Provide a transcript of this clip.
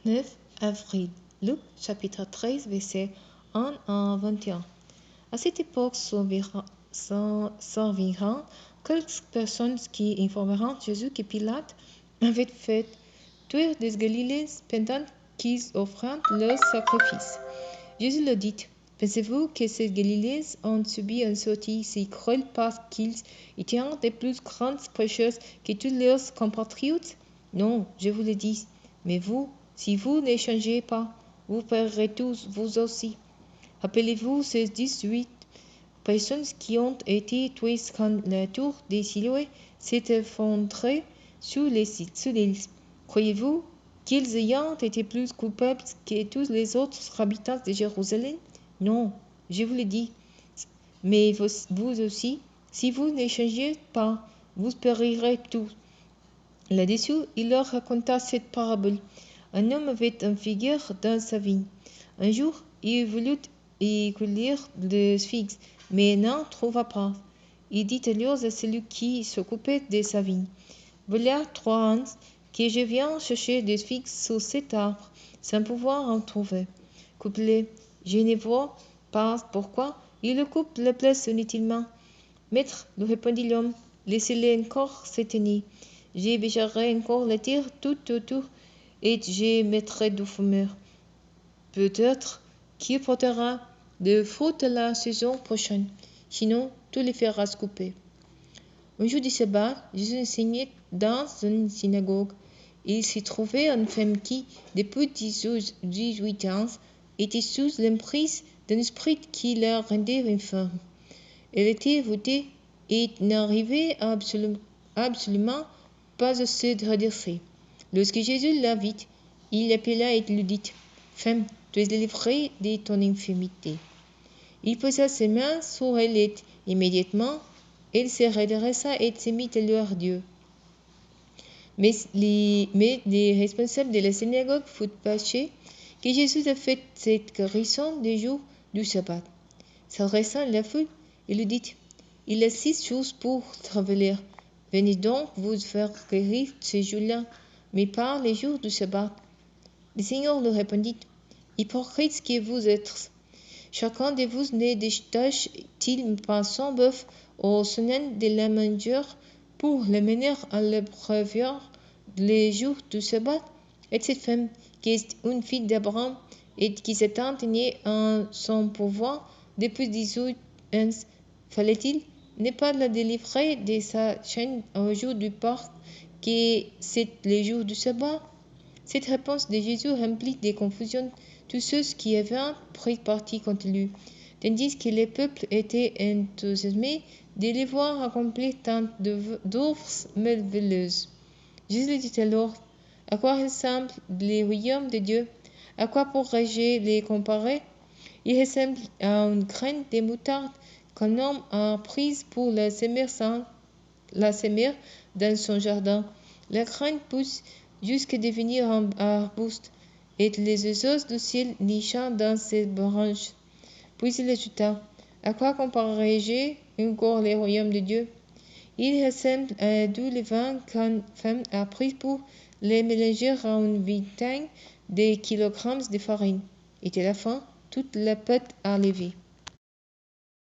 9 avril. Luc chapitre 13, versets 1 à 21. À cette époque survirent quelques personnes qui informeront Jésus que Pilate avait fait tuer des Galiléens pendant qu'ils offraient leurs sacrifices. Jésus leur dit: Pensez-vous que ces Galiléens ont subi un sortie si cruel parce qu'ils étaient des plus grands pécheurs que tous leurs compatriotes? Non, je vous le dis. Mais vous, si vous ne changez pas, vous perdrez tous, vous aussi. Rappelez-vous ces 18 personnes qui ont été tuées quand la tour de Siloé s'est effondrée sous les Croyez-vous qu'ils ayant été plus coupables que tous les autres habitants de Jérusalem? Non, je vous le dis. Mais vous aussi, si vous ne changez pas, vous périrez tous. Là-dessus, il leur raconta cette parabole. Un homme avait un figuier dans sa vigne. Un jour, il voulut y cueillir des figues, mais n'en trouva pas. Il dit alors à celui qui s'occupait de sa vigne: Voilà 3 ans que je viens chercher des figues sous cet arbre, sans pouvoir en trouver. Coupe-les. Je ne vois pas pourquoi il le coupe la place inutilement. Maître, lui répondit l'homme, laissez-les encore cette année. Je bêcherai encore la terre tout autour et je mettrai du fumeur. Peut-être qu'il portera de fruits la saison prochaine, sinon tout les fera couper. Un jour du sabbat, Jésus enseignait dans une synagogue. Il s'y trouvait une femme qui, depuis 18 ans, était sous l'emprise d'un esprit qui la rendait infirme. Elle était voûtée et n'arrivait absolument pas à se redresser. Lorsque Jésus la vit, il l'appela et lui dit: Femme, tu es délivrée de ton infirmité. Il posa ses mains sur elle et immédiatement, elle se redressa et se mit à louer Dieu. Mais les responsables de la synagogue furent fâchés que Jésus a fait cette guérison le jour du sabbat. S'adressant à la foule, il lui dit: Il a 6 jours pour travailler. Venez donc vous faire guérir ce jour-là, mais pas les jours du sabbat. Le Seigneur lui répondit: Hypocrite que vous êtes! Chacun de vous ne détache-t-il pas son bœuf au semaine de la mangeur pour le mener à l'abreuveur les jours du sabbat? Et cette femme, qui est une fille d'Abraham et qui s'est tenue en son pouvoir depuis 18 ans, fallait-il ne pas la délivrer de sa chaîne au jour du Pâques, que c'est le jour du sabbat? Cette réponse de Jésus remplit de confusion tous ceux qui avaient pris parti contre lui, tandis que le peuple était enthousiasmé de les voir accomplir tant d'œuvres merveilleuses. Jésus dit alors: À quoi ressemble le royaume de Dieu? À quoi pourrais-je les comparer? Il ressemble à une graine de moutarde qu'un homme a prise pour la semer dans son jardin. La graine pousse jusqu'à devenir un arbuste, et les oiseaux du ciel nichent dans ses branches. Puis il ajouta: À quoi comparerai-je encore le royaume de Dieu? Il ressemble à du levain qu'une femme a pris pour le mélanger à une vingtaine de kilogrammes de farine. Et à la fin, toute la pâte a levé.